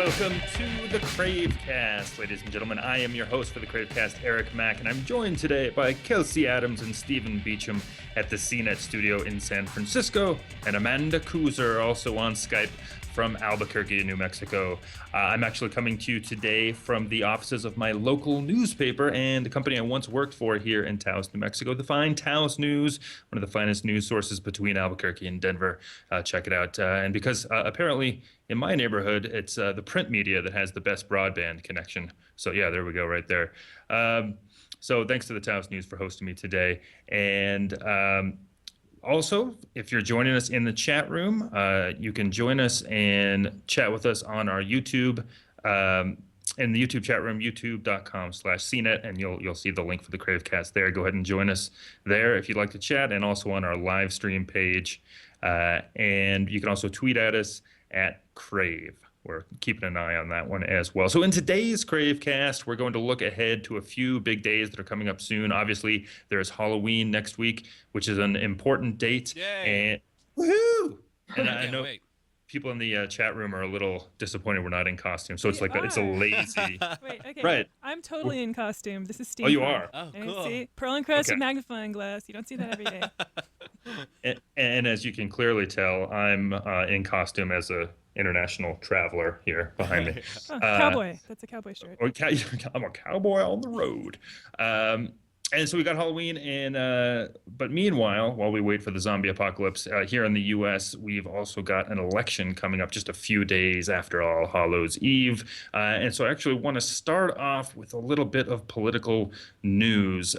welcome to the CraveCast. Ladies and gentlemen, I am your host for the CraveCast, Eric Mack, and I'm joined today by Kelsey Adams and Stephen Beecham at the CNET studio in San Francisco, and Amanda Kuzer, also on Skype from Albuquerque, New Mexico. I'm actually coming to you today from the offices of my local newspaper and the company I once worked for here in Taos, New Mexico, the fine Taos News, one of the finest news sources between Albuquerque and Denver. Check it out. And because apparently in my neighborhood, it's the print media that has the best broadband connection. So yeah, there we go right there. So thanks to the Taos News for hosting me today. And also, if you're joining us in the chat room, you can join us and chat with us on our YouTube, in the YouTube chat room, youtube.com/cnet, and you'll see the link for the CraveCast there. Go ahead and join us there if you'd like to chat, and also on our live stream page. And you can also tweet at us at Crave. We're keeping an eye on that one as well. So in today's CraveCast, we're going to look ahead to a few big days that are coming up soon. Obviously, there's Halloween next week, which is an important date. Yay! And woohoo! And I can't know wait. people in the chat room are a little disappointed we're not in costume. So it's like it's a lazy. Wait, okay. Right. I'm totally in costume. This is Steve. Oh, you are? Oh, And cool. see, pearl encrusted Okay. magnifying glass. You don't see that every day. And as you can clearly tell, I'm in costume as a international traveler here behind me. Oh, cowboy. That's a cowboy shirt. I'm a cowboy on the road. And so we got Halloween, and but meanwhile, while we wait for the zombie apocalypse here in the U.S., we've also got an election coming up just a few days after All Hallows Eve. And so I actually want to start off with a little bit of political news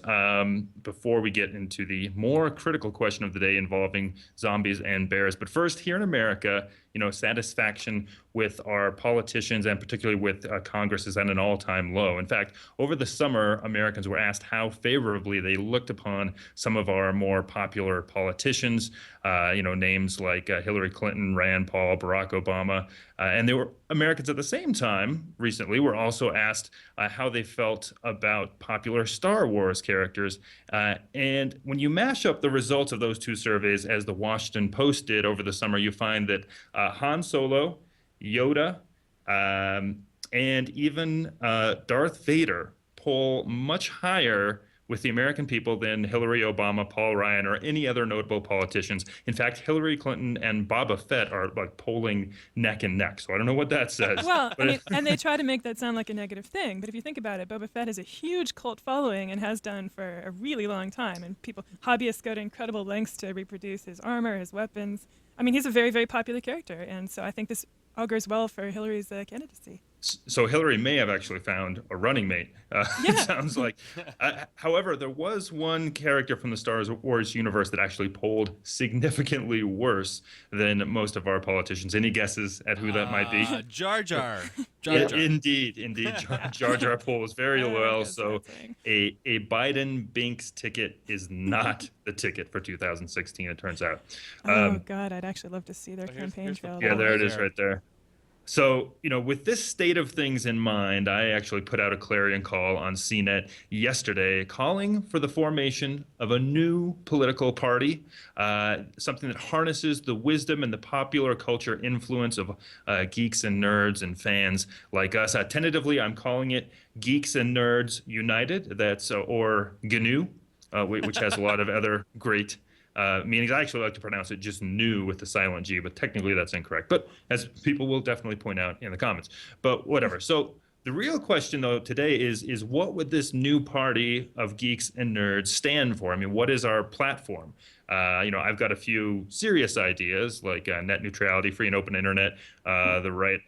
before we get into the more critical question of the day involving zombies and bears. But first, here in America, satisfaction with our politicians and particularly with Congress is at an all-time low. In fact, over the summer, Americans were asked how favorably they looked upon some of our more popular politicians, names like Hillary Clinton, Rand Paul, Barack Obama. And they were Americans at the same time recently were also asked how they felt about popular Star Wars characters. And when you mash up the results of those two surveys, as the Washington Post did over the summer, you find that Han Solo, Yoda, and even Darth Vader poll much higher with the American people than Hillary, Obama, Paul Ryan, or any other notable politicians. In fact, Hillary Clinton and Boba Fett are like polling neck and neck. So I don't know what that says. Well, and they try to make that sound like a negative thing. But if you think about it, Boba Fett has a huge cult following and has done for a really long time. And hobbyists go to incredible lengths to reproduce his armor, his weapons. I mean, he's a very, very popular character. And so I think this augurs well for Hillary's candidacy. So Hillary may have actually found a running mate, Yeah. it sounds like. However, there was one character from the Star Wars universe that actually polled significantly worse than most of our politicians. Any guesses at who that might be? Jar Jar. Yeah, indeed. Jar Jar polls very well. guess So that's right. a Biden Binks ticket is not the ticket for 2016, it turns out. Oh, God, I'd actually love to see their here's campaign the trail. Yeah, there it is there. right there. So, with this state of things in mind, I actually put out a clarion call on CNET yesterday calling for the formation of a new political party, something that harnesses the wisdom and the popular culture influence of geeks and nerds and fans like us. Tentatively, I'm calling it Geeks and Nerds United, or GNU, which has a lot of other great meanings. I actually like to pronounce it just new with the silent G, but technically that's incorrect. But as people will definitely point out in the comments. But whatever. So the real question, though, today is what would this new party of geeks and nerds stand for? I mean, what is our platform? I've got a few serious ideas like net neutrality, free and open internet, the right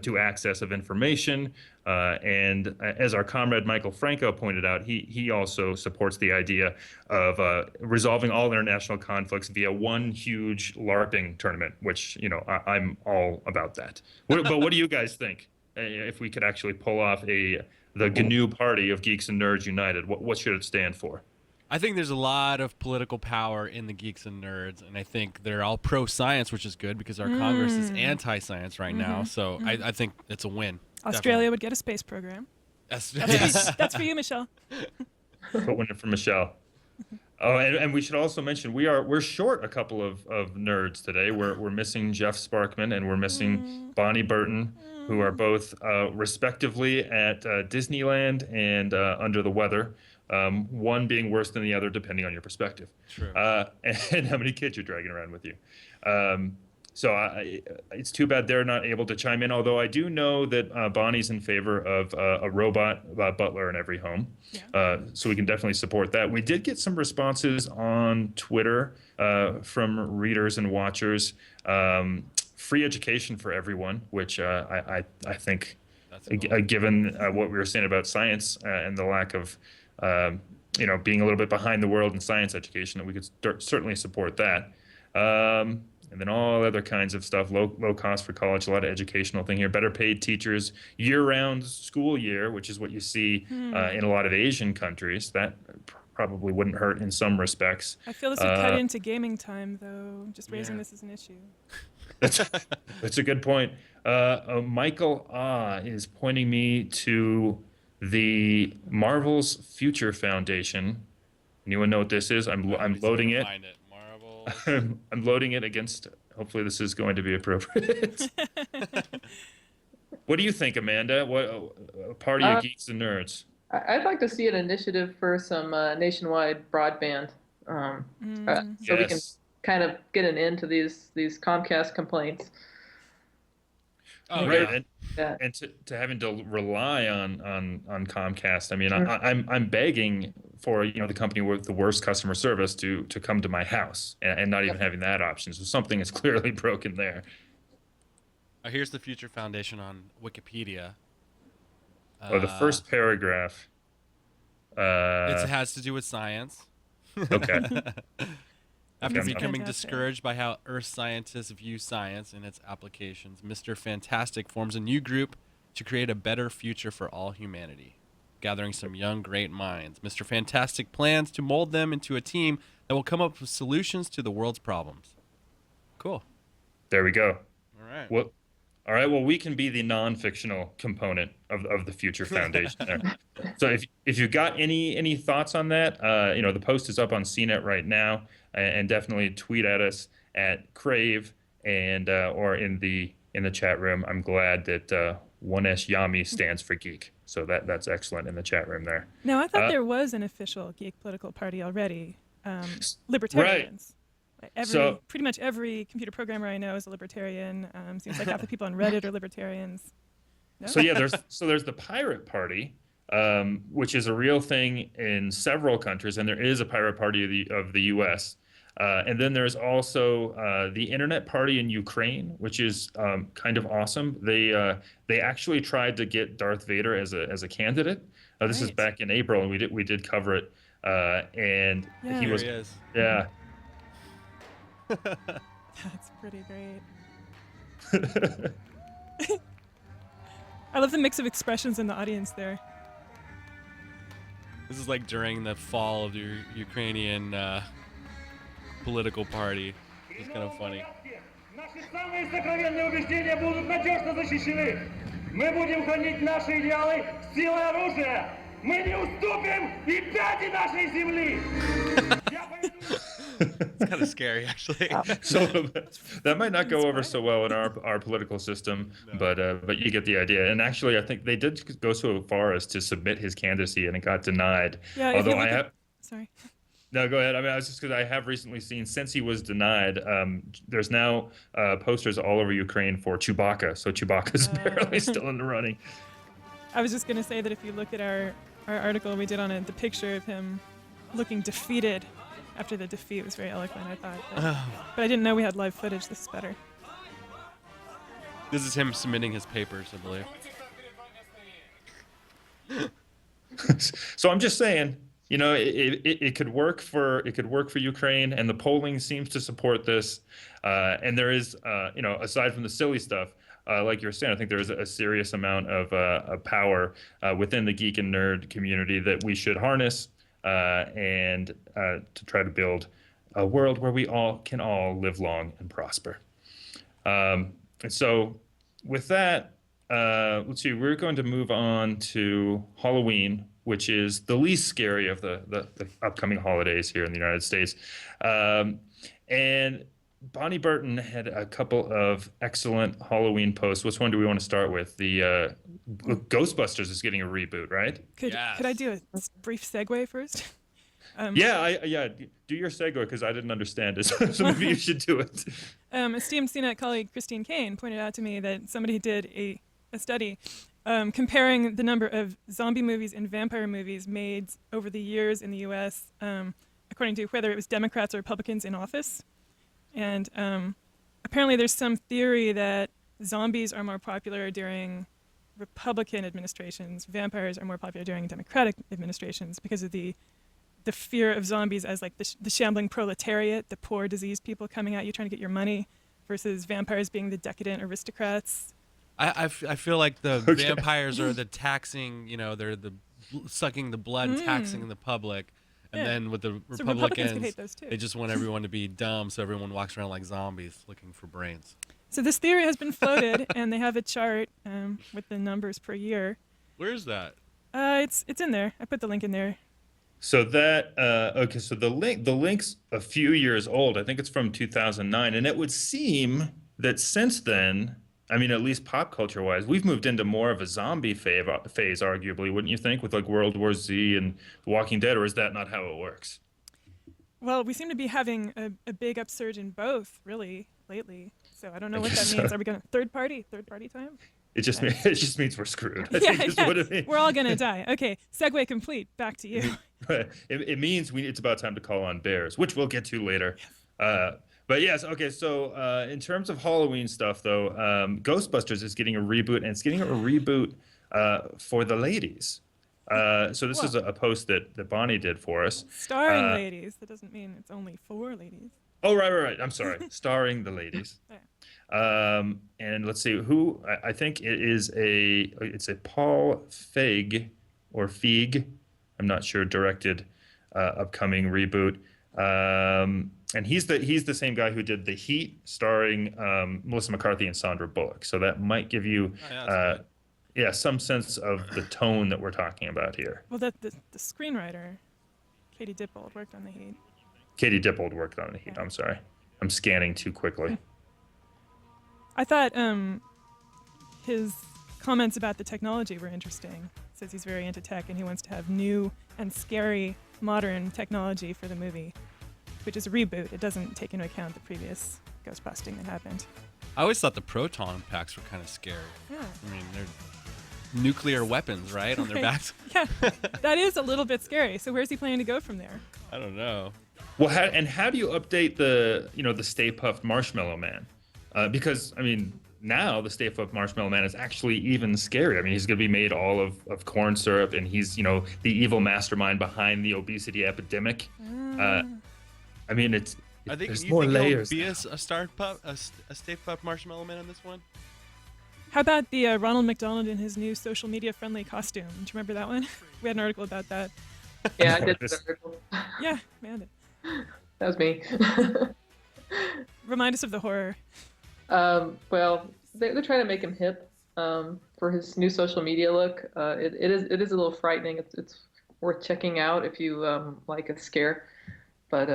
to access of information. And as our comrade Michael Franco pointed out, he also supports the idea of resolving all international conflicts via one huge LARPing tournament, which, I'm all about that. But what do you guys think? If we could actually pull off the GNU party of Geeks and Nerds United, what should it stand for? I think there's a lot of political power in the geeks and nerds, and I think they're all pro-science, which is good because our Congress is anti-science right now. So I think it's a win. Australia would get a space program. Definitely. That's for you, Michelle. Put one in for Michelle. Oh, and we should also mention we're short a couple of nerds today. We're missing Jeff Sparkman and we're missing Mm, Bonnie Burton, who are mm. both respectively at Disneyland and Under the Weather. One being worse than the other, depending on your perspective, True. and how many kids you're dragging around with you. Um, so it's too bad they're not able to chime in. Although I do know that Bonnie's in favor of a robot butler in every home, Yeah. so we can definitely support that. We did get some responses on Twitter from readers and watchers. Free education for everyone, which I think, That's cool. given what we were saying about science and the lack of being a little bit behind the world in science education, that we could certainly support that. And then all other kinds of stuff, low cost for college, a lot of educational thing here, better paid teachers, year-round school year, which is what you see in a lot of Asian countries. That probably wouldn't hurt in some respects. I feel this would cut into gaming time, though. Just raising this as an issue. That's a good point. Michael is pointing me to the Marvel's Future Foundation. Anyone know what this is? I'm loading it. Find it. Marvel. I'm loading it against. Hopefully, this is going to be appropriate. What do you think, Amanda? What party of geeks and nerds? I'd like to see an initiative for some nationwide broadband, so we can Yes. kind of get an end to these Comcast complaints. Oh, Right, yeah. and to having to rely on Comcast. I mean, I'm begging for the company with the worst customer service to come to my house, and not even having that option. So something is clearly broken there. Here's the Future Foundation on Wikipedia. The first paragraph. It has to do with science. Okay. After Okay. becoming Fantastic. discouraged by how Earth scientists view science and its applications, Mr. Fantastic forms a new group to create a better future for all humanity. Gathering some young, great minds, Mr. Fantastic plans to mold them into a team that will come up with solutions to the world's problems. Cool. There we go. All right. Well, all right. Well, we can be the non-fictional component of the Future Foundation there. So if you've got any thoughts on that, the post is up on CNET right now, and definitely tweet at us at Crave and or in the chat room. I'm glad that 1S Yami stands for geek. So that's excellent in the chat room there. Now, I thought there was an official geek political party already. Libertarians. Pretty much every computer programmer I know is a libertarian. Seems like half the people on Reddit are libertarians. No? So yeah, there's the Pirate Party, which is a real thing in several countries, and there is a Pirate Party of the U.S. And then there's also the Internet Party in Ukraine, which is kind of awesome. They actually tried to get Darth Vader as a candidate. This is Right. back in April, and we did cover it. And Yeah. he Here was he is. yeah. That's pretty great. I love the mix of expressions in the audience there. This is like during the fall of the Ukrainian political party. It's kind of funny. Наши самые сокровенные убеждения будут надежно защищены. Мы будем хранить наши идеалы силой оружия. Мы не уступим и пяди нашей земли. Я пойду... It's kind of scary, actually. So that might not go over so well in our political system, but you get the idea. And actually, I think they did go so far as to submit his candidacy, and it got denied. Yeah. if you Although look I at- have. Sorry. No, go ahead. I mean, I was just because I have recently seen, since he was denied, there's now posters all over Ukraine for Chewbacca. So Chewbacca's apparently still in the running. I was just going to say that if you look at our article we did on it, the picture of him looking defeated after the defeat was very eloquent, I thought. But I didn't know we had live footage. This is better. This is him submitting his papers, I believe. So I'm just saying, it could work for Ukraine, and the polling seems to support this. And there is, aside from the silly stuff, like you were saying, I think there is a serious amount of power within the geek and nerd community that we should harness and to try to build a world where we can all live long and prosper. And so with that, let's see, we're going to move on to Halloween, which is the least scary of the upcoming holidays here in the United States. And Bonnie Burton had a couple of excellent Halloween posts. Which one do we want to start with? The Ghostbusters is getting a reboot, right? Could I do a brief segue first? Yeah, do your segue because I didn't understand it, so maybe you should do it. Esteemed CNET colleague Christine Kane pointed out to me that somebody did a study comparing the number of zombie movies and vampire movies made over the years in the U.S. According to whether it was Democrats or Republicans in office. And apparently there's some theory that zombies are more popular during Republican administrations, vampires are more popular during Democratic administrations because of the fear of zombies as like the shambling proletariat, the poor diseased people coming at you trying to get your money, versus vampires being the decadent aristocrats. I feel like the vampires are the taxing, they're the sucking the blood and taxing the public. And then with the Republicans could hate those too. They just want everyone to be dumb, so everyone walks around like zombies looking for brains. So this theory has been floated, and they have a chart with the numbers per year. Where is that? It's in there. I put the link in there. So that so the link's a few years old. I think it's from 2009, and it would seem that since then, I mean, at least pop culture wise, we've moved into more of a zombie phase, arguably, wouldn't you think, with like World War Z and The Walking Dead, or is that not how it works? Well, we seem to be having a big upsurge in both, really, lately. So I don't know what that means. Are we going to third party time? It just means we're screwed. I think is what it means. We're all going to die. Okay, segue complete. Back to you. It means it's about time to call on bears, which we'll get to later. But yes, okay. So in terms of Halloween stuff, though, Ghostbusters is getting a reboot, and it's getting a reboot for the ladies. So this is a post that Bonnie did for us. Starring ladies. That doesn't mean it's only for ladies. Oh, right. I'm sorry. Starring the ladies. And let's see who. I think it's a Paul Feig or Feig. I'm not sure. Directed upcoming reboot. And he's the same guy who did The Heat, starring Melissa McCarthy and Sandra Bullock. So that might give you, some sense of the tone that we're talking about here. Well, the screenwriter, Katie Dippold, worked on The Heat. Katie Dippold worked on The Heat. Yeah. I'm sorry, I'm scanning too quickly. I thought his comments about the technology were interesting. Says he's very into tech and he wants to have new and scary modern technology for the movie, which is a reboot. It doesn't take into account the previous ghost busting that happened. I always thought the proton packs were kind of scary. Yeah. I mean, they're nuclear weapons, right, on their backs? Yeah, that is a little bit scary. So where's he planning to go from there? I don't know. Well, how do you update the Stay Puft Marshmallow Man? Because I mean, now the Stay Puft Marshmallow Man is actually even scarier. I mean, he's going to be made all of corn syrup, and he's the evil mastermind behind the obesity epidemic. I mean, there's more layers. Be a Stay Puft Marshmallow Man in this one? How about the Ronald McDonald in his new social media friendly costume? Do you remember that one? We had an article about that. Yeah, I did the article. Yeah, man. That was me. Remind us of the horror. Well, they're trying to make him hip for his new social media look. It is a little frightening. It's worth checking out if you like a scare. But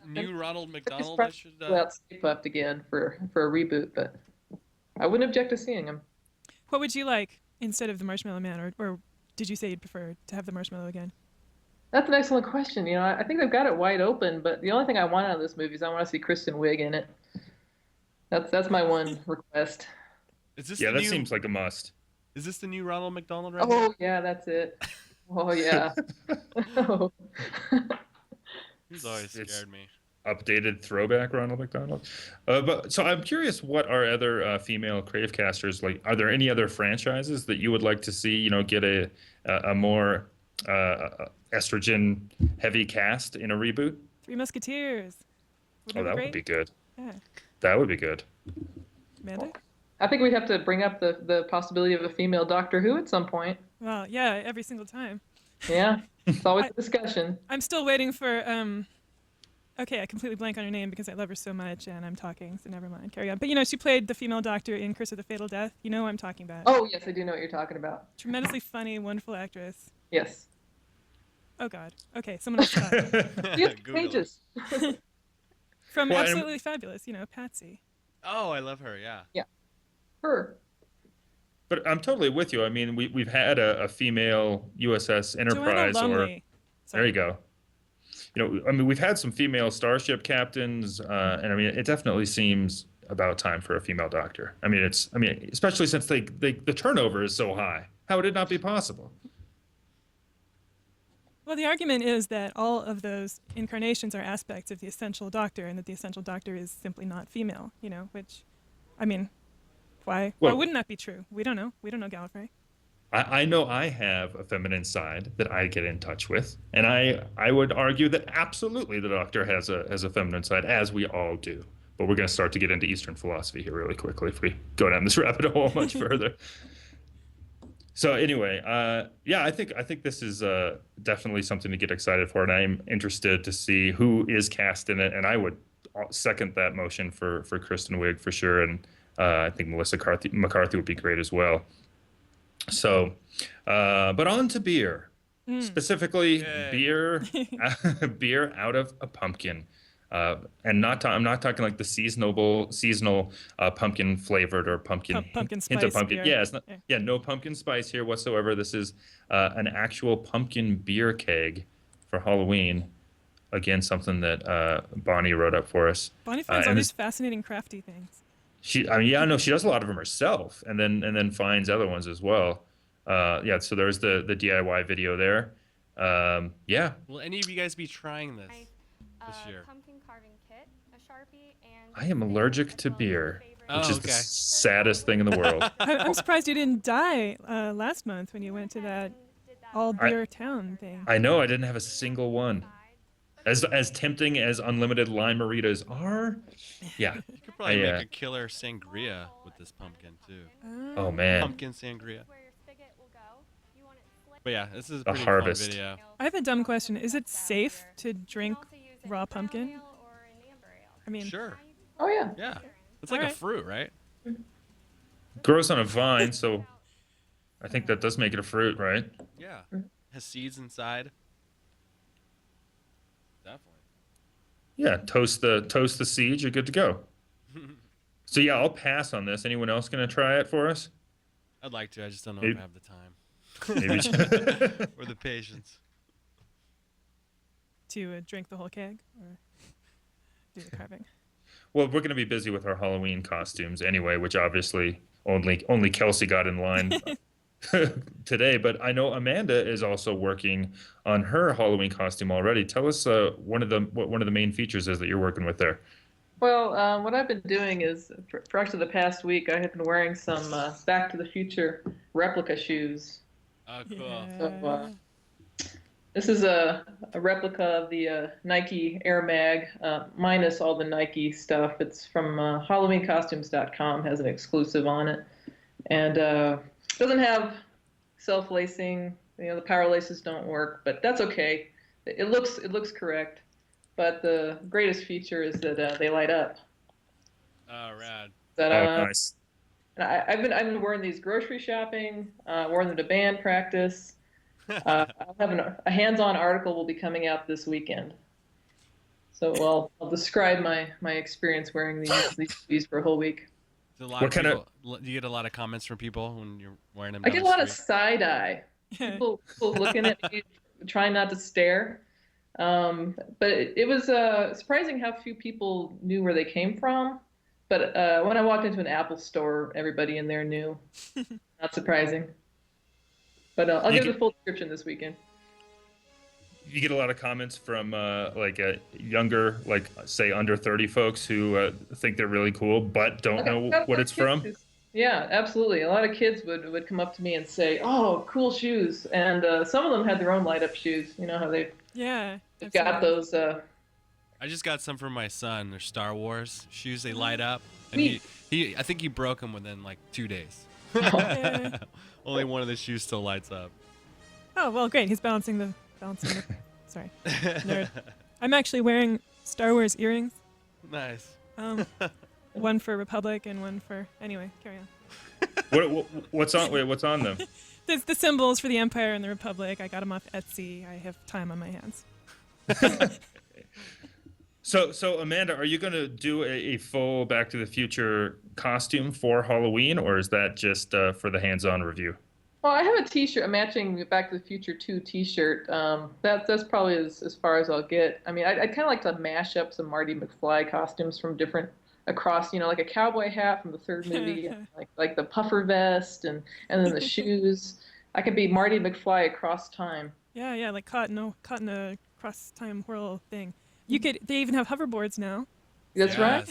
new Ronald McDonald. I should Stay Puft again for a reboot, but I wouldn't object to seeing him. What would you like instead of the Marshmallow Man, or did you say you'd prefer to have the marshmallow again? That's an excellent question. I think they've got it wide open, but the only thing I want out of this movie is I want to see Kristen Wiig in it. That's my one request. That seems like a must. Is this the new Ronald McDonald right Oh, yeah, that's it. Oh, yeah. Oh. He's always scared me. Updated throwback Ronald McDonald. But so I'm curious, what are other female CraveCasters like? Are there any other franchises that you would like to see, get a more estrogen heavy cast in a reboot? Three Musketeers. That would be good. Yeah. That would be good. Amanda? I think we'd have to bring up the possibility of a female Doctor Who at some point. Well, yeah, every single time. Yeah, it's always a discussion. I'm still waiting for Okay, I completely blank on her name because I love her so much and I'm talking, so never mind. Carry on. But she played the female doctor in Curse of the Fatal Death. You know who I'm talking about. Oh, yes, I do know what you're talking about. Tremendously funny, wonderful actress. Yes. Oh, God. Okay, someone else talk. You have Google it. pages. From Well, and- Absolutely Fabulous, Patsy. Oh, I love her. Yeah. Her. But I'm totally with you. I mean, we've had a female USS Joanna Enterprise, or Lumley. there you go. I mean, we've had some female starship captains, and I mean, it definitely seems about time for a female doctor. I mean, especially since the turnover is so high. How would it not be possible? Well, the argument is that all of those incarnations are aspects of the essential doctor, and that the essential doctor is simply not female. Which, I mean, why Well- wouldn't that be true? We don't know. We don't know Gallifrey. I know I have a feminine side that I get in touch with, and I would argue that absolutely the Doctor has a feminine side, as we all do. But we're going to start to get into Eastern philosophy here really quickly if we go down this rabbit hole much further. So anyway, yeah, I think this is definitely something to get excited for, and I'm interested to see who is cast in it. And I would second that motion for Kristen Wiig for sure, and I think Melissa McCarthy would be great as well. So, but on to beer, specifically beer, beer out of a pumpkin, and I'm not talking like the seasonal pumpkin flavored or pumpkin Pumpkin hint of spice pumpkin. beer. Yeah, it's not. Yeah, no pumpkin spice here whatsoever. This is an actual pumpkin beer keg for Halloween. Again, something that Bonnie wrote up for us. Bonnie finds all and these fascinating crafty things. she does a lot of them herself, and then finds other ones as well. Yeah, so there's the DIY video there. Yeah, Will any of you guys be trying this this year? Pumpkin carving kit, a Sharpie, and I am allergic to beer, which is the okay. saddest thing in the world. I'm surprised you didn't die last month when you went to that all beer town thing. I know I didn't have a single one. As tempting as unlimited lime margaritas are, yeah. You could probably I, make a killer sangria with this pumpkin too. Oh man, Pumpkin sangria. Where your spigot will go. You want it slit. But yeah, this is a The pretty harvest. fun video. I have a dumb question. Is it safe to drink Also use it raw in brown pumpkin? ale or in amber ale. I mean, Sure. Oh, yeah. Yeah. It's like Alright. a fruit, right? grows on a vine, so I think that does make it a fruit, right? Yeah. Has seeds inside. Definitely. Yeah, toast the seeds, you're good to go. So yeah, I'll pass on this. Anyone else gonna try it for us? I'd like to. I just don't know if I have the time Maybe. or the patience. to drink the whole keg or do the carving. Well, we're going to be busy with our Halloween costumes anyway, which obviously only Kelsey got in line today. But I know Amanda is also working on her Halloween costume already. Tell us what one of the main features is that you're working with there. Well, what I've been doing is, for actually the past week, I have been wearing some Back to the Future replica shoes. Oh, cool. Yeah. This is a replica of the Nike Air Mag, minus all the Nike stuff. It's from HalloweenCostumes.com, has an exclusive on it. And doesn't have self-lacing. The power laces don't work, but that's okay. It looks correct. But the greatest feature is that they light up. Oh, rad. Nice. And I've been wearing these grocery shopping, worn them to band practice. I'll have a hands-on article will be coming out this weekend. So I'll describe my experience wearing these for a whole week. Do you get a lot of comments from people when you're wearing them? I down get a the lot of street? side eye. People looking at me, trying not to stare. But it was surprising how few people knew where they came from. But when I walked into an Apple store, everybody in there knew. Not surprising. But I'll give the full description this weekend. You get a lot of comments from younger, like say under 30 folks who think they're really cool but don't know what it's from. Yeah, absolutely. A lot of kids would come up to me and say, "Oh, cool shoes," and some of them had their own light up shoes. You know how they've got those. I just got some for my son. They're Star Wars shoes. They light up, and Sweet. I think he broke them within like 2 days. Yeah. Only one of the shoes still lights up. Oh well, great. He's balancing the. Sorry, nerd. I'm actually wearing Star Wars earrings. Nice. One for Republic and one for. Anyway, carry on. What's on? Wait, what's on them? There's the symbols for the Empire and the Republic. I got them off Etsy. I have time on my hands. So Amanda, are you going to do a full Back to the Future costume for Halloween, or is that just for the hands-on review? Well, I have a T-shirt, a matching Back to the Future 2 T-shirt. That's probably as far as I'll get. I mean, I'd kind of like to mash up some Marty McFly costumes from different across, like a cowboy hat from the third movie, like the puffer vest, and then the shoes. I could be Marty McFly across time. Yeah, like caught in a cross time whirl thing. You could. They even have hoverboards now. That's right.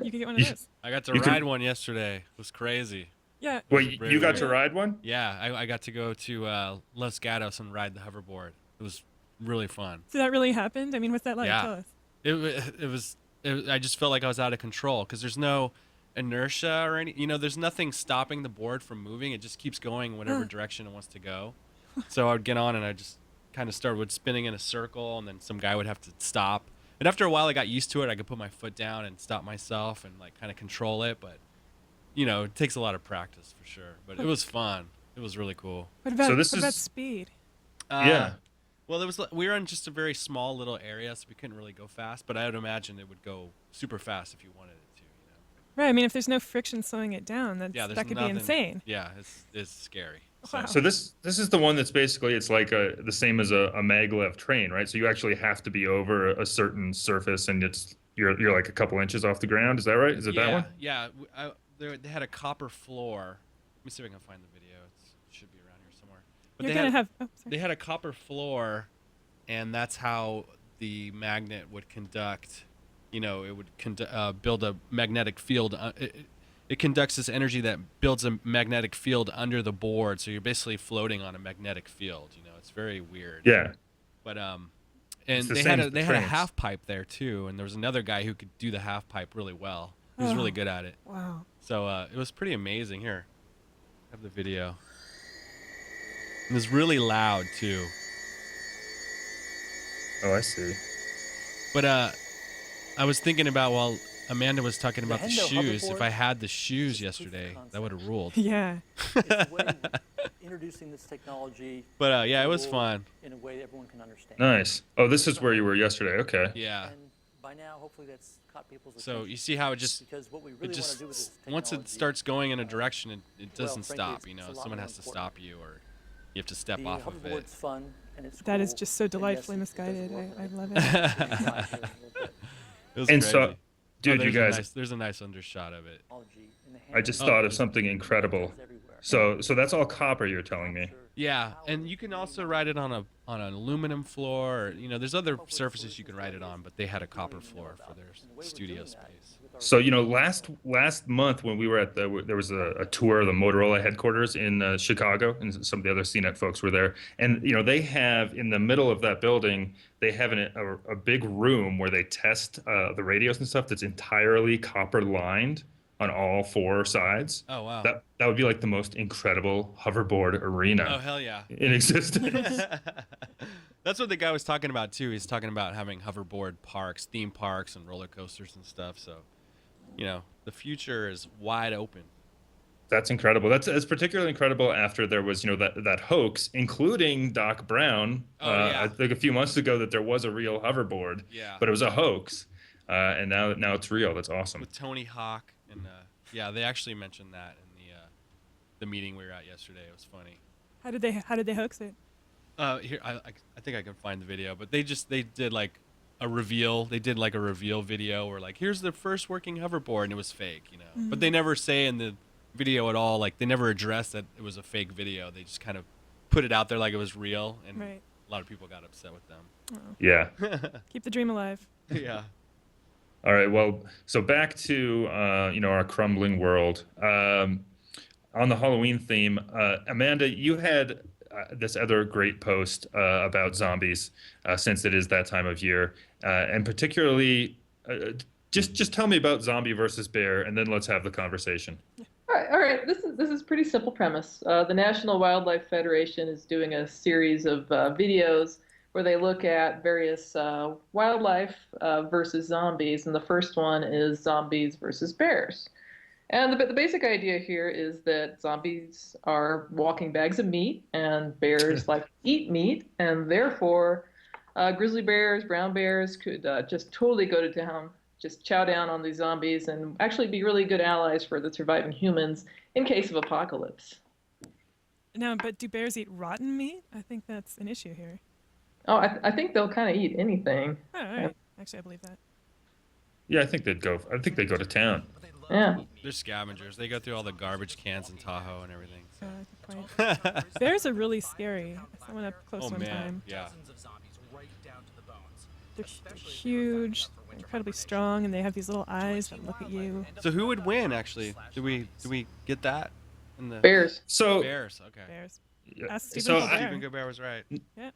You could get one of those. I got to ride one yesterday. It was crazy. Yeah. Wait, you got to ride one? Yeah, I got to go to Los Gatos and ride the hoverboard. It was really fun. So that really happened? I mean, what's that like? Yeah. Tell us. It was. I just felt like I was out of control because there's no inertia or any. There's nothing stopping the board from moving. It just keeps going whatever direction it wants to go. So I would get on and I just kind of started spinning in a circle, and then some guy would have to stop. And after a while, I got used to it. I could put my foot down and stop myself and like kind of control it. But it takes a lot of practice for sure. But it was fun. It was really cool. What about, So what about speed? Yeah. Well, we were in just a very small little area, so we couldn't really go fast. But I would imagine it would go super fast if you wanted it to. Right. I mean, if there's no friction slowing it down, that could be insane. Yeah, it's scary. Wow. So this is the one that's basically it's like the same as a maglev train, right? So you actually have to be over a certain surface, and you're like a couple inches off the ground. Is that right? Is it that one? Yeah. They had a copper floor. Let me see if I can find the video. It should be around here somewhere. But they had a copper floor, and that's how the magnet would conduct. It would build a magnetic field. It conducts this energy that builds a magnetic field under the board, so you're basically floating on a magnetic field. It's very weird. Yeah. But and they had a half pipe there too, and there was another guy who could do the half pipe really well. He was really good at it. Wow. So it was pretty amazing. Here, I have the video. It was really loud too. Oh, I see. But I was thinking about while Amanda was talking about the shoes. If I had the shoes yesterday, that would have ruled. Yeah. Introducing this technology. But it was fun. In a way that everyone can understand. Nice. Oh, this is where you were yesterday. Okay. Yeah. And by now, hopefully, that's caught people's attention. So you see how it just because what we really it just want to do with this once it starts going in a direction, it doesn't stop. frankly, it's a lot Someone more has to important. stop you, or you have to step the off of it. hoverboard's fun and it's That is cool, just so and yes, delightfully it misguided. does work I on love it. it. It was And crazy. so, dude, you there's guys, there's a nice undershot of it. Technology in the I just hands thought of of something incredible. everywhere. So that's all copper you're telling me. Yeah, and you can also ride it on an aluminum floor. Or, there's other surfaces you can ride it on, but they had a copper floor for their studio space. So last month when we were at there was a tour of the Motorola headquarters in Chicago, and some of the other CNET folks were there. And they have in the middle of that building, they have a big room where they test the radios and stuff that's entirely copper lined on all four sides. Oh wow. That would be like the most incredible hoverboard arena Oh hell yeah. in existence. That's what the guy was talking about too. He's talking about having hoverboard parks, theme parks, and roller coasters and stuff. So, the future is wide open. That's incredible. That's particularly incredible after there was, that hoax, including Doc Brown. Yeah. I think a few months ago that there was a real hoverboard, Yeah. but it was a hoax, and now it's real. That's awesome. With Tony Hawk and they actually mentioned that in the meeting we were at yesterday. It was funny. How did they hoax it? Here I think I can find the video, but they did like a reveal. They did like a reveal video where like here's the first working hoverboard, and it was fake, But they never say in the video at all, like they never addressed that it was a fake video. They just kind of put it out there like it was real, and Right. a lot of people got upset with them. Yeah. Keep the dream alive. Yeah. All right. Well, so back to our crumbling world. On the Halloween theme, Amanda, you had this other great post about zombies, since it is that time of year, and particularly, just tell me about zombie versus bear, and then let's have the conversation. All right. This is pretty simple premise. The National Wildlife Federation is doing a series of videos where they look at various wildlife versus zombies, and the first one is zombies versus bears. And the basic idea here is that zombies are walking bags of meat, and bears like to eat meat, and therefore, grizzly bears, brown bears could just totally go to town, just chow down on these zombies, and actually be really good allies for the surviving humans in case of apocalypse. Now, but do bears eat rotten meat? I think that's an issue here. Oh, I think they'll kind of eat anything. Oh, all right. Actually, I believe that. Yeah, I think they'd go. I think they go to town. Yeah. They're scavengers. They go through all the garbage cans in Tahoe and everything. Good point. Bears are really scary. I saw one up close Oh one man, time. yeah. They're huge, they're incredibly strong, and they have these little eyes that look at you. So who would win actually? Do we get that in the Bears. So Bears? Okay. Bears. yeah, Ask Stephen so Colbert. Stephen Colbert was right. Yeah.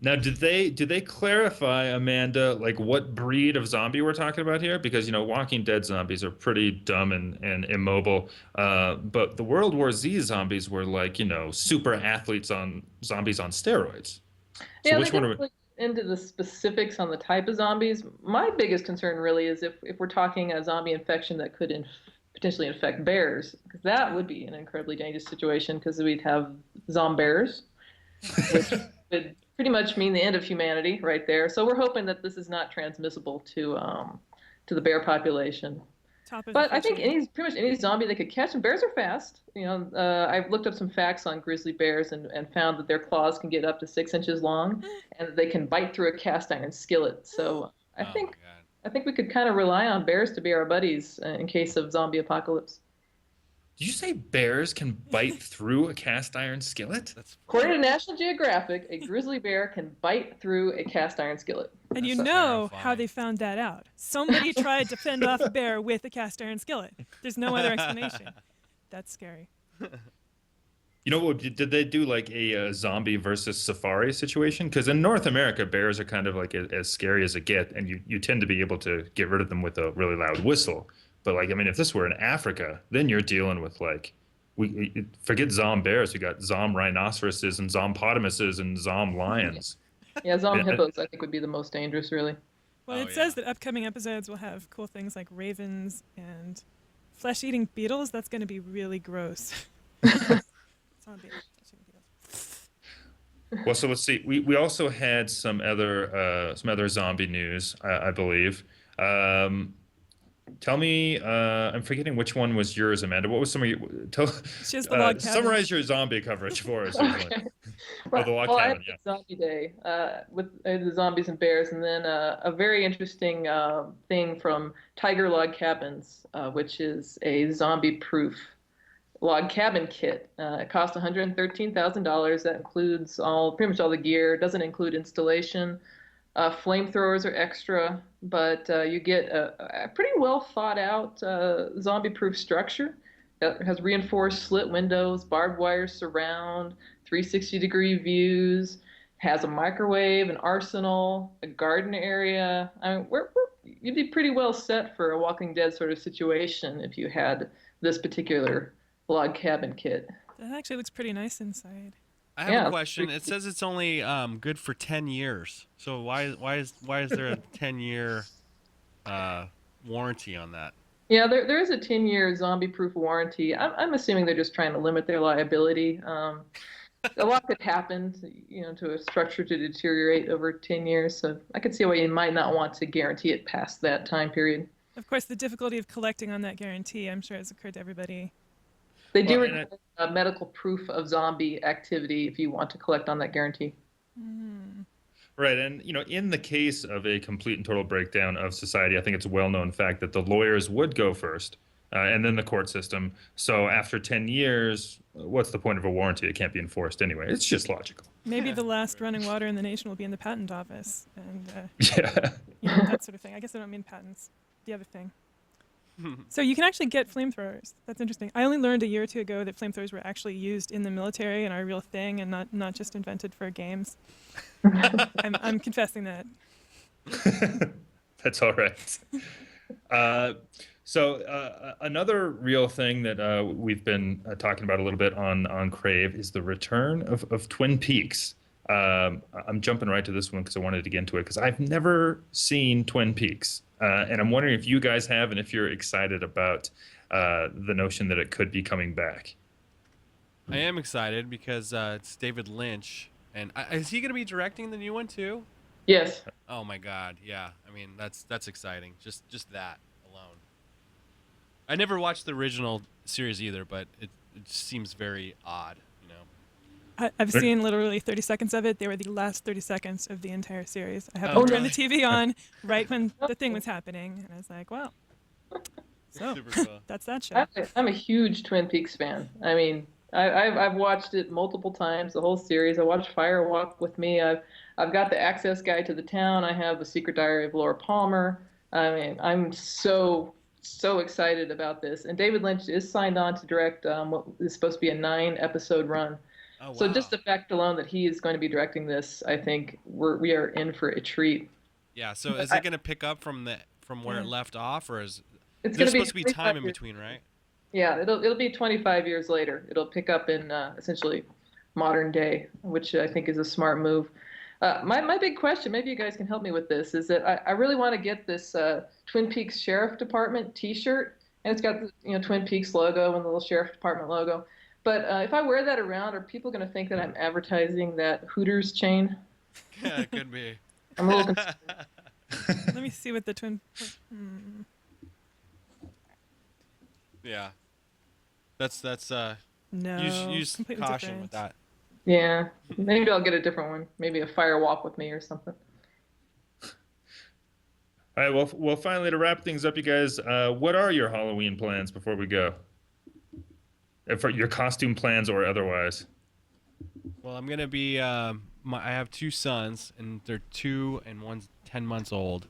now, did they clarify, Amanda, like what breed of zombie we're talking about here? Because Walking Dead zombies are pretty dumb and immobile, but the World War Z zombies were like super athletes on zombies on steroids. So Yeah, which they one don't are we? really get into the specifics on the type of zombies. My biggest concern really is if we're talking a zombie infection that could potentially infect bears, because that would be an incredibly dangerous situation because we'd have zombears, which would pretty much mean the end of humanity right there. So we're hoping that this is not transmissible to the bear population. Top of But the I think food chain. pretty much any zombie they could catch, and bears are fast. I've looked up some facts on grizzly bears and found that their claws can get up to 6 inches long, and they can bite through a cast iron skillet. So I Oh think my God. I think we could kind of rely on bears to be our buddies in case of zombie apocalypse. Did you say bears can bite through a cast iron skillet? That's According to National Geographic, a grizzly bear can bite through a cast iron skillet. And you That's know how terrifying. they found that out. Somebody tried to fend off a bear with a cast iron skillet. There's no other explanation. That's scary. Did they do like a zombie versus safari situation? Because in North America, bears are kind of like as scary as it get, and you tend to be able to get rid of them with a really loud whistle. But if this were in Africa, then you're dealing with forget zom bears. You got zom rhinoceroses and zompotamuses and zom lions. Yeah, zom Yeah. hippos I think would be the most dangerous, really. Well, Oh, it says yeah. that upcoming episodes will have cool things like ravens and flesh-eating beetles. That's going to be really gross. Zombie flesh-eating beetles. Well, so let's see. We also had some other zombie news, I believe. Tell me, I'm forgetting which one was yours, Amanda. What was some of your She has the log cabin. summarize your zombie coverage for us. Okay. Oh, the log Well, I cabin, had Zombie Day with the zombies and bears, and then a very interesting thing from Tiger Log Cabins, which is a zombie-proof log cabin kit. It costs $113,000. That includes pretty much all the gear. It doesn't include installation. Flamethrowers are extra, but you get a pretty well thought out zombie-proof structure that has reinforced slit windows, barbed wire surround, 360-degree views, has a microwave, an arsenal, a garden area. I mean, you'd be pretty well set for a Walking Dead sort of situation if you had this particular log cabin kit. That actually looks pretty nice inside. I have Yeah, a question. It says it's only good for 10 years. So why is there a 10-year warranty on that? Yeah, there is a 10-year zombie-proof warranty. I'm assuming they're just trying to limit their liability. A lot could happen, to a structure to deteriorate over 10 years. So I could see why you might not want to guarantee it past that time period. Of course, the difficulty of collecting on that guarantee, I'm sure, has occurred to everybody. They do Well, and require a medical proof of zombie activity if you want to collect on that guarantee. Right, and in the case of a complete and total breakdown of society, I think it's a well-known fact that the lawyers would go first, and then the court system. So after 10 years, what's the point of a warranty? It can't be enforced anyway. It's just logical. Maybe the last running water in the nation will be in the patent office, and Yeah. that sort of thing. I guess I don't mean patents. The other thing. So you can actually get flamethrowers. That's interesting. I only learned a year or two ago that flamethrowers were actually used in the military and are a real thing, and not just invented for games. I'm confessing that. That's all right. So another real thing that we've been talking about a little bit on Crave is the return of Twin Peaks. I'm jumping right to this one because I wanted to get into it because I've never seen Twin Peaks, and I'm wondering if you guys have and if you're excited about the notion that it could be coming back. I am excited because it's David Lynch, and is he going to be directing the new one too? Yes. Oh my God, yeah. I mean, that's exciting. Just that alone. I never watched the original series either, but it seems very odd, you know. I've seen literally 30 seconds of it. They were the last 30 seconds of the entire series. I happened Oh, to turn really? the TV on right when the thing was happening, and I was like, well, so Super cool. that's that show. I'm a huge Twin Peaks fan. I mean, I've watched it multiple times, the whole series. I watched Fire Walk with Me. I've got the Access Guide to the Town. I have the Secret Diary of Laura Palmer. I mean, I'm so excited about this. And David Lynch is signed on to direct what is supposed to be a 9-episode run. Oh, wow. So just the fact alone that he is going to be directing this, I think we are in for a treat. Yeah. So is it going to pick up from where it left off, or is It's there's going supposed to be 25 time in years. between, right? Yeah, it'll be 25 years later. It'll pick up in essentially modern day, which I think is a smart move. My big question, maybe you guys can help me with this, is that I really want to get this Twin Peaks Sheriff Department T-shirt, and it's got the Twin Peaks logo and the little Sheriff Department logo. But if I wear that around, are people going to think that I'm advertising that Hooters chain? Yeah, it could be. I'm a little concerned. Let me see what the twin. Yeah. That's No, use completely caution different. with that. Yeah, maybe I'll get a different one. Maybe a Fire Walk with Me or something. All right, well, finally to wrap things up, you guys, what are your Halloween plans before we go? For your costume plans or otherwise? Well, I'm gonna be. I have 2 sons, and they're 2 and one's 10 months old,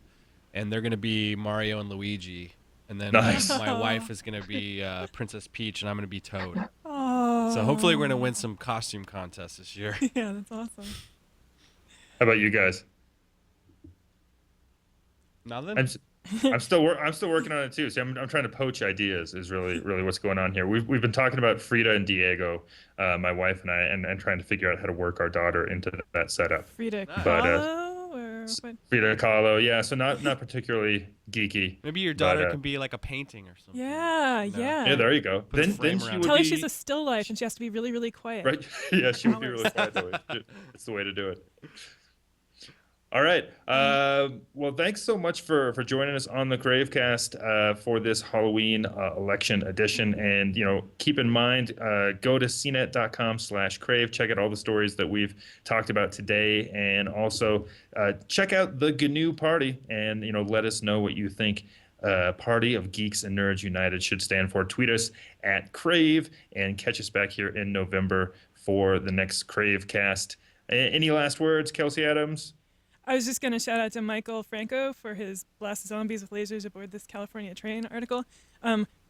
and they're gonna be Mario and Luigi. And then Nice. my wife is gonna be Princess Peach, and I'm gonna be Toad. Oh. So hopefully we're gonna win some costume contests this year. Yeah, that's awesome. How about you guys? Nothing. I'm still working on it too. See, I'm trying to poach ideas. Is really what's going on here. We've been talking about Frida and Diego, my wife and I, and trying to figure out how to work our daughter into that setup. Frida Nice. But, Kahlo or what? Frida Kahlo, yeah. So not particularly geeky. Maybe your daughter but, can be like a painting or something. Yeah, No. yeah. Yeah, there you go. Put a Then frame she around would Tell her be she's a still life and she has to be really, really quiet. right. Yeah, she would be really Hours. quiet that way. It's the way to do it. All right. Well, thanks so much for joining us on the CraveCast for this Halloween election edition. And, keep in mind, go to cnet.com/crave. Check out all the stories that we've talked about today. And also check out the GNU Party and, let us know what you think Party of Geeks and Nerds United should stand for. Tweet us at Crave and catch us back here in November for the next CraveCast. Any last words, Kelsey Adams? I was just going to shout out to Michael Franco for his Blast Zombies with Lasers Aboard This California Train article.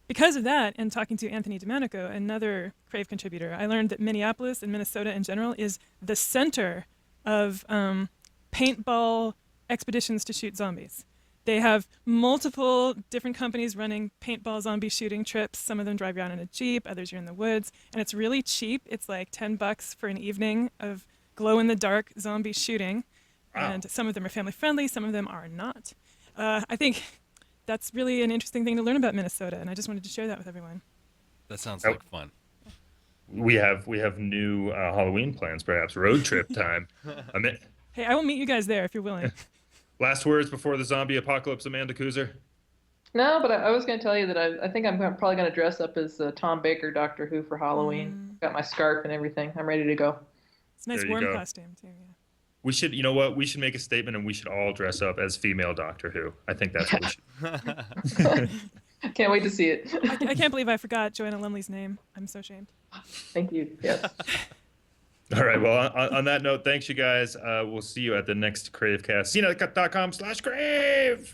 Because of that, and talking to Anthony Domenico, another Crave contributor, I learned that Minneapolis and Minnesota in general is the center of paintball expeditions to shoot zombies. They have multiple different companies running paintball zombie shooting trips. Some of them drive around in a Jeep, others are in the woods, and it's really cheap. It's like $10 for an evening of glow-in-the-dark zombie shooting. Wow. And some of them are family friendly, some of them are not. I think that's really an interesting thing to learn about Minnesota, and I just wanted to share that with everyone. That sounds like fun. We have new Halloween plans, perhaps road trip time. Hey, I will meet you guys there if you're willing. Last words before the zombie apocalypse, Amanda Kuzer. No, but I was going to tell you that I think I'm probably going to dress up as Tom Baker, Doctor Who, for Halloween. Got my scarf and everything. I'm ready to go. It's a nice There you warm go. costume, too. Yeah. We should, we should make a statement and we should all dress up as female Doctor Who. I think that's what we should. Can't wait to see it. I can't believe I forgot Joanna Lumley's name. I'm so ashamed. Thank you. Yes. All right. Well, on that note, thanks, you guys. We'll see you at the next CraveCast. CNET.com/crave.